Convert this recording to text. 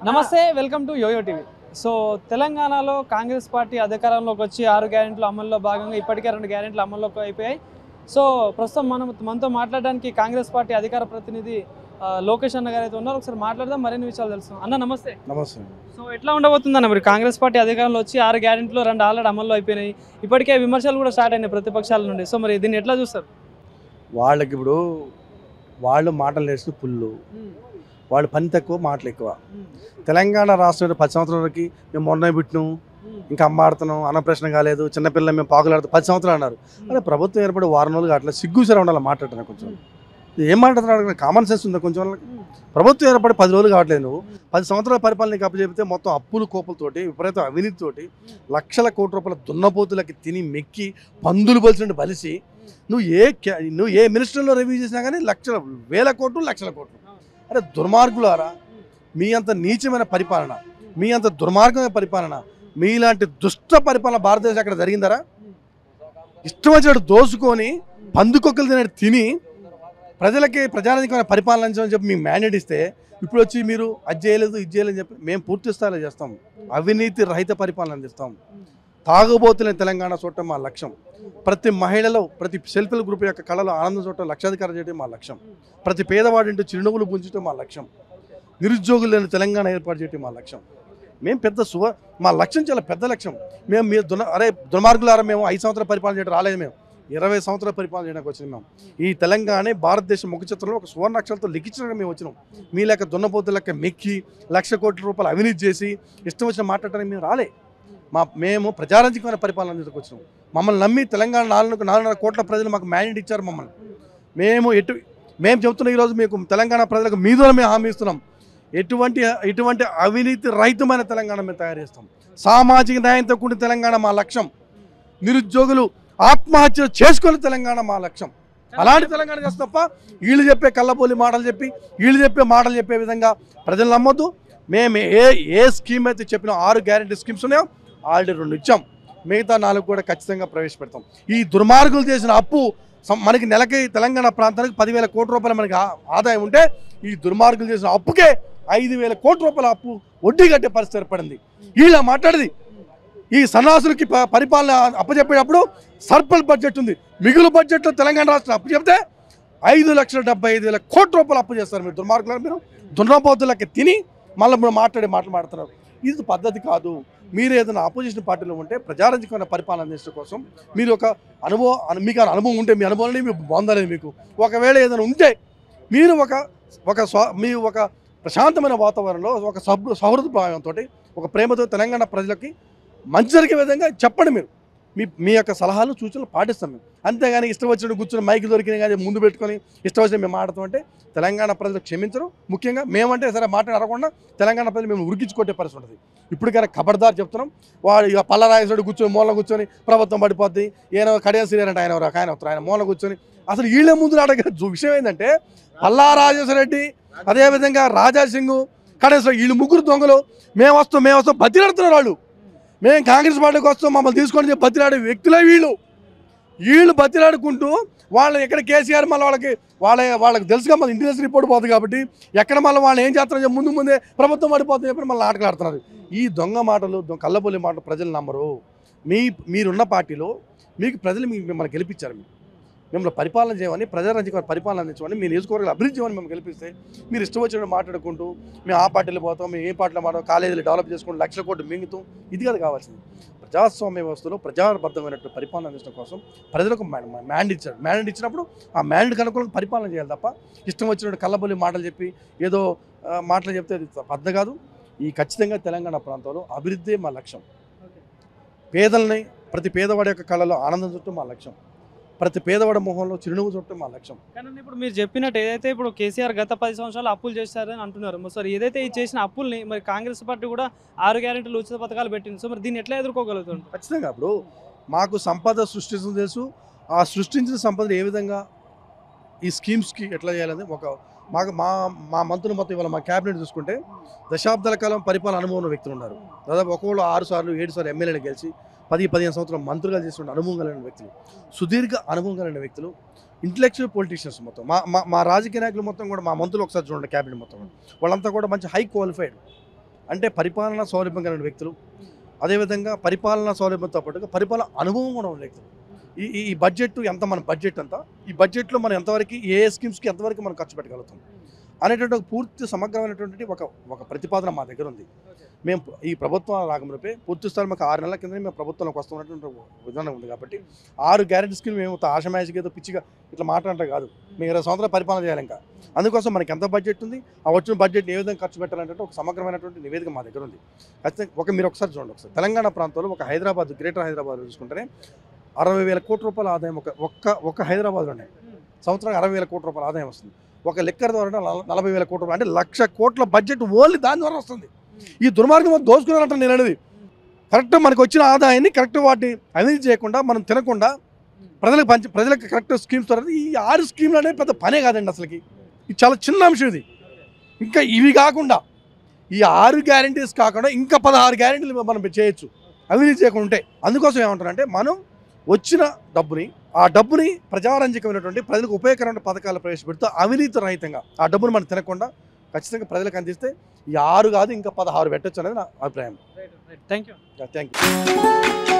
నమస్తే, welcome to YoYo TV. So తెలంగాణలో Congress party అధికారంలోకి వచ్చి 6 గ్యారెంటీల అమల్లో భాగంగా ఇప్పటికే 2 గ్యారెంటీలు అమల్లోకి అయిపోయాయి. సో ప్రస్తుతం మనతో మాట్లాడడానికి కాంగ్రెస్ పార్టీ అధికార ప్రతినిధి లోకేష్ అన్న గారు అయితే ఉన్నారు. ఒకసారి మాట్లాడదాం, మరిన్ని విషయాలు తెలుసు. అన్న నమస్తే. నమస్తే. సో ఎట్లా ఉండబోతుందన్న మరి కాంగ్రెస్ పార్టీ అధికారంలో వచ్చి 6 గ్యారెంటీలు 2 ఆల్రెడీ అమల్లో అయిపోయినాయి. ఇప్పటికే విమర్శలు కూడా స్టార్ట్ అయినాయి ప్రతిపక్షాల నుండి. సో మరి దీన్ని ఎట్లా చూస్తారు? వాళ్ళకి ఇప్పుడు వాళ్ళు మాటలు నేర్చుకు పుల్లు, వాళ్ళు పని తక్కువ మాటలు ఎక్కువ. తెలంగాణ రాష్ట్రంలో 10 సంవత్సరాలకి మేము మొన్న బిట్టినాం, ఇంకా అమ్మాడుతున్నాం, అన్నప్రశ్న కాలేదు, చిన్నపిల్లలు మేము పాకులాడుతాం 10 సంవత్సరాలు అన్నారు. అదే ప్రభుత్వం ఏర్పడి వారం రోజులు అట్లా సిగ్గుసరి ఉండాలి మాట్లాడుతున్నా. కొంచెం ఏం మాట్లాడుతున్నాడు, కామన్ సెన్స్ ఉందా కొంచెం వాళ్ళకి? ప్రభుత్వం ఏర్పడి 10 రోజులు కావట్లేదు, నువ్వు 10 సంవత్సరాల పరిపాలన నీకు అప్పచెప్తే మొత్తం అప్పులు కోపలతోటి విపరీత అవినీతితోటి లక్షల కోట్ల రూపాయల దున్నపోతులకి తిని మెక్కి పందులు బలిసినట్టు బలిసి నువ్వు ఏ మినిస్టర్లో రివ్యూ చేసినా కానీ వేల కోట్లు లక్షల కోట్లు. అరే దుర్మార్గులారా, మీ అంత నీచమైన పరిపాలన, మీ అంత దుర్మార్గమైన పరిపాలన, మీలాంటి దుష్ట పరిపాలన భారతదేశం అక్కడ జరిగిందరా? ఇష్టం వచ్చినట్టు దోసుకొని పందుకొక్కలు తినట్టు తిని ప్రజలకి ప్రజానికమైన పరిపాలన అని చెప్పి మీకు మ్యాండేట్ ఇస్తే ఇప్పుడు వచ్చి మీరు అది చేయలేదు ఇది చేయలేదని చెప్పి మేము పూర్తి స్థాయిలో చేస్తాం. అవినీతి రహిత పరిపాలన అందిస్తాం. తాగుబోతులైన తెలంగాణ చూడటం మా లక్ష్యం. ప్రతి మహిళలో, ప్రతి సెల్ఫ్ హెల్ప్ గ్రూప్ యొక్క కళలో ఆనందం చూడటం, లక్షాధికారం చేయడం మా లక్ష్యం. ప్రతి పేదవాడింటూ చిరునవ్వులు పుంచడం మా లక్ష్యం. నిరుద్యోగులు లేని తెలంగాణ ఏర్పాటు చేయడం మా లక్ష్యం. మేము మా లక్ష్యం చాలా పెద్ద లక్ష్యం. మీరు దుర్మార్గులారా, మేము 5 సంవత్సరాల పరిపాలన చేయడం రాలేదు, మేము 20 సంవత్సరాల పరిపాలన చేయడానికి వచ్చినాం. మేము ఈ తెలంగాణ భారతదేశం ముఖ చిత్రంలో ఒక సువర్ణాక్షరాలతో లిఖించడానికి మేము వచ్చినాం. మీ లెక్క దున్నపోతు లెక్క మెక్కి లక్ష కోట్ల రూపాయలు అవినీతి చేసి ఇష్టం వచ్చిన మాట్లాడటానికి మేము రాలే. మేము ప్రజారంజకమైన పరిపాలన అందించుకు వచ్చినాం. మమ్మల్ని నమ్మి తెలంగాణ 4.5 కోట్ల ప్రజలు మాకు మ్యాండేట్ ఇచ్చారు. మమ్మల్ని మేము చెబుతున్న ఈరోజు మీకు తెలంగాణ ప్రజలకు మీ ద్వారా మేము హామీ ఇస్తున్నాం. ఎటువంటి అవినీతి రహితమైన తెలంగాణ మేము తయారు చేస్తాం. సామాజిక న్యాయంతో కూడిన తెలంగాణ మా లక్ష్యం. నిరుద్యోగులు ఆత్మహత్య చేసుకునే తెలంగాణ మా లక్ష్యం. అలాంటి తెలంగాణ చేస్తే తప్ప వీళ్ళు చెప్పే కళ్ళబోలి మాటలు చెప్పే విధంగా ప్రజలు నమ్మొద్దు. మేము ఏ స్కీమ్ అయితే చెప్పినా 6 గ్యారెంటీ స్కీమ్స్ ఉన్నాయో ఆల్రెడీ 2 ఇచ్చాం. మిగతా 4 కూడా ఖచ్చితంగా ప్రవేశపెడతాం. ఈ దుర్మార్గులు చేసిన అప్పు మనకి నెలకి తెలంగాణ ప్రాంతానికి 10,000 కోట్ల రూపాయలు మనకి ఆదాయం ఉంటే ఈ దుర్మార్గులు చేసిన అప్పుకే 5,000 కోట్ల రూపాయల అప్పు వడ్డీ కట్టే పరిస్థితి ఏర్పడింది. వీళ్ళ మాట్లాడేది ఈ సన్నాసులకి పరిపాలన అప్పచెప్పేటప్పుడు సర్పల్ బడ్జెట్ ఉంది, మిగులు బడ్జెట్లో తెలంగాణ రాష్ట్రం అప్పు చెప్తే 5,75,000 కోట్ల రూపాయలు అప్పు చేస్తారు. మీరు దుర్మార్గులు, మీరు దున్నపోతులకి తిని మళ్ళీ మీరు మాట్లాడుతున్నారు. ఇది పద్ధతి కాదు. మీరు ఏదైనా ఆపోజిషన్ పార్టీలో ఉంటే ప్రజారంజకమైన పరిపాలన అందించడం కోసం మీరు మీకు అనుభవం ఉంటే మీ అనుభవాన్ని మీకు పొందలేదు. మీకు ఒకవేళ ఏదైనా ఉంటే మీరు ఒక ప్రశాంతమైన వాతావరణంలో ఒక సౌహృద భావంతో ఒక ప్రేమతో తెలంగాణ ప్రజలకి మంచి జరిగే విధంగా చెప్పండి. మీరు మీ యొక్క సలహాలు సూచనలు పాటిస్తాం మేము. అంతేగాని ఇష్టం వచ్చినట్టు కూర్చొని మైకి దొరికిన కానీ ముందు పెట్టుకొని ఇష్టం వచ్చిన మేము మాట్లాడుతాం అంటే తెలంగాణ ప్రజలు క్షమించరు. ముఖ్యంగా మేమంటే సరే మాట్లాడకుండా తెలంగాణ ప్రజలు మేము ఉరికించుకొట్టే పరిస్థితి ఉంటుంది. ఇప్పటికైనా ఖబర్దార్ చెప్తున్నాం. వాడు ఇక పల్లరాజేశ్వరుడు కూర్చొని మూల కూర్చొని ప్రభుత్వం పడిపోద్ది, ఏదో కడియం శ్రీరంటే ఆయన మూల కూర్చొని అసలు వీళ్ళే ముందు అడగ విషయం ఏంటంటే పల్లారాజేశ్వరరెడ్డి, అదేవిధంగా రాజా సింగ్, కడేశ్వర, వీళ్ళు ముగ్గురు దొంగలు. మేము వస్తాం బతిలాడుతున్నారు వాళ్ళు. మేము కాంగ్రెస్ పార్టీకి వస్తాం మమ్మల్ని తీసుకొని బతిలాడే వ్యక్తులే వీళ్ళు బతిలాడుకుంటూ వాళ్ళని ఎక్కడ కేసీఆర్ మళ్ళీ వాళ్ళకి తెలుసుగా మళ్ళీ ఇంటెలిజెన్స్ రిపోర్ట్ పోతుంది కాబట్టి ఎక్కడ మళ్ళీ వాళ్ళు ఏం చేస్తారో ముందే ప్రభుత్వం పడిపోతుంది చెప్పి మళ్ళీ ఆటలాడుతున్నారు. ఈ దొంగ మాటలు, కళ్ళబొల్లి మాటలు ప్రజలు నమ్మరు. మీరున్న పార్టీలో మీకు ప్రజలు మిమ్మల్ని గెలిపించారు. మిమ్మల్ని పరిపాలన చేయమని, ప్రజారంజకమైన పరిపాలన అందించమని, మీ నియోజకవర్గాలు అభివృద్ధి చేయమని మేము గెలిపిస్తే మీరు ఇష్టం వచ్చినట్టు మాట్లాడుకుంటూ మేము ఆ పార్టీలో పోతాం, మేము ఏ పార్టీలో మాట్లాడతాం, కాలేజీలు డెవలప్ చేసుకుంటూ లక్షల కోట్లు మింగుతాం. ఇది కాదు కావాల్సింది. ప్రజాస్వామ్య వ్యవస్థలో ప్రజాబద్ధమైనట్టు పరిపాలన అందించడం కోసం ప్రజలకు మ్యాండేట్ ఇచ్చినప్పుడు ఆ మ్యాండేట్ అనుకూలంగా పరిపాలన చేయాలి తప్ప ఇష్టం వచ్చినట్టు కళ్ళబొల్లి మాటలు చెప్పి ఏదో మాటలు చెప్తే అది పద్ధతి కాదు. ఖచ్చితంగా తెలంగాణ ప్రాంతంలో అభివృద్ధి మా లక్ష్యం. పేదల్ని, ప్రతి పేదవాడి యొక్క కళలో ఆనందం చుట్టూ మా లక్ష్యం. ప్రతి పేదవాడి మొహంలో చిరునవ్వు చుట్టూ మా లక్ష్యం. కానీ ఇప్పుడు మీరు చెప్పినట్టు ఏదైతే ఇప్పుడు కేసీఆర్ గత 10 సంవత్సరాలు అప్పులు చేశారని అంటున్నారు. మరి ఏదైతే ఈ చేసిన అప్పుల్ని మరి కాంగ్రెస్ పార్టీ కూడా 6 గ్యారెంటీలు ఉచిత పథకాలు పెట్టింది. సో మరి దీన్ని ఎట్లా ఎదుర్కోగలుగుతుంది? ఖచ్చితంగా ఇప్పుడు మాకు సంపద సృష్టించడం తెలుసు. ఆ సృష్టించిన సంపదను ఏ విధంగా ఈ స్కీమ్స్కి ఎట్లా చేయాలని మా మంత్రులు మొత్తం ఇవాళ మా క్యాబినెట్ చూసుకుంటే దశాబ్దాల కాలం పరిపాలన అనుభవం ఉన్న వ్యక్తులు ఉన్నారు. దాదాపు ఒక్కొక్కరు 6 సార్లు 7 సార్లు ఎమ్మెల్యేలు గెలిచి 10-15 సంవత్సరాలు మంత్రులుగా చేసిన అనుభవం కలిగిన వ్యక్తులు, సుదీర్ఘ అనుభవం కలిగిన వ్యక్తులు, ఇంటలెక్చువల్ పొలిటీషియన్స్ మొత్తం మా రాజకీయ నాయకులు మొత్తం కూడా మా మంత్రులు ఒకసారి చూడండి, క్యాబినెట్ మొత్తం వాళ్ళంతా కూడా మంచి హై క్వాలిఫైడ్ అంటే పరిపాలనా సౌలభ్యం కలిగిన వ్యక్తులు, అదేవిధంగా పరిపాలనా సౌలభ్యంతో పాటుగా పరిపాలన అనుభవం కూడా ఉన్న వ్యక్తులు. ఈ బడ్జెట్ ఎంత, మన బడ్జెట్ అంతా, ఈ బడ్జెట్లో మనం ఎంతవరకు ఏ స్కీమ్స్కి ఎంతవరకు మనం ఖర్చు పెట్టగలుగుతాం అనేటువంటి ఒక పూర్తి సమగ్రమైనటువంటి ఒక ప్రతిపాదన మా దగ్గర ఉంది. మేము ఈ ప్రభుత్వం రాకమునిపే పూర్తి స్థాయి మాకు 6 నెలల కింద మేము ప్రభుత్వంలోకి వస్తున్నటువంటి విధానం ఉంది. కాబట్టి 6 గ్యారెంటీ స్కీమ్ మేము ఆషమాయిషిగా ఏదో పిచ్చిగా ఇట్లా మాట్లాడటం కాదు. మేము 20 సంవత్సరాలు పరిపాలన చేయాలి. ఇంకా అందుకోసం మనకి ఎంత బడ్జెట్ ఉంది, ఆ వచ్చిన బడ్జెట్ ఏ విధంగా ఖర్చు పెట్టాలంటే ఒక సమగ్రమైనటువంటి నివేదిక మా దగ్గర ఉంది. ఖచ్చితంగా మీరు ఒకసారి చూడండి. ఒకసారి తెలంగాణ ప్రాంతంలో ఒక హైదరాబాద్, గ్రేటర్ హైదరాబాద్ చూసుకుంటేనే 60,000 కోట్ల రూపాయల ఆదాయం ఒక హైదరాబాద్లో ఉన్నాయి. సంవత్సరానికి 60,000 కోట్ల రూపాయల ఆదాయం వస్తుంది. ఒక లిక్కర్ ద్వారా 40,000 కోట్ల రూపాయలు, అంటే 1,00,000 కోట్ల బడ్జెట్ ఓన్లీ దాని ద్వారా వస్తుంది. ఈ దుర్మార్గం దోచుకున్నారంట. నేను అనేది కరెక్ట్, మనకు వచ్చిన ఆదాయాన్ని కరెక్ట్ వాటిని అవినీతి చేయకుండా, మనం తినకుండా ప్రజలకు కరెక్ట్ స్కీమ్స్ ద్వారా ఈ 6 స్కీమ్లు అనేది పెద్ద పనే కాదండి అసలుకి. ఇది చాలా చిన్న అంశం. ఇది ఇంకా ఇవి కాకుండా ఈ 6 గ్యారెంటీస్ కాకుండా ఇంకా 16 గ్యారెంటీలు మనం చేయొచ్చు అవినీతి చేయకుండా ఉంటే. అందుకోసం ఏమంటారంటే మనం వచ్చిన డబ్బుని, ఆ డబ్బుని ప్రజారంజకమైనటువంటి ప్రజలకు ఉపయోగకరమైన పథకాలు ప్రవేశపెడుతూ అవినీతి రహితంగా ఆ డబ్బుని మనం తినకుండా ఖచ్చితంగా ప్రజలకు అందిస్తే ఈ 6 కాదు ఇంకా 16 పెట్టచ్చు అనేది నా అభిప్రాయం. Thank you. Thank you.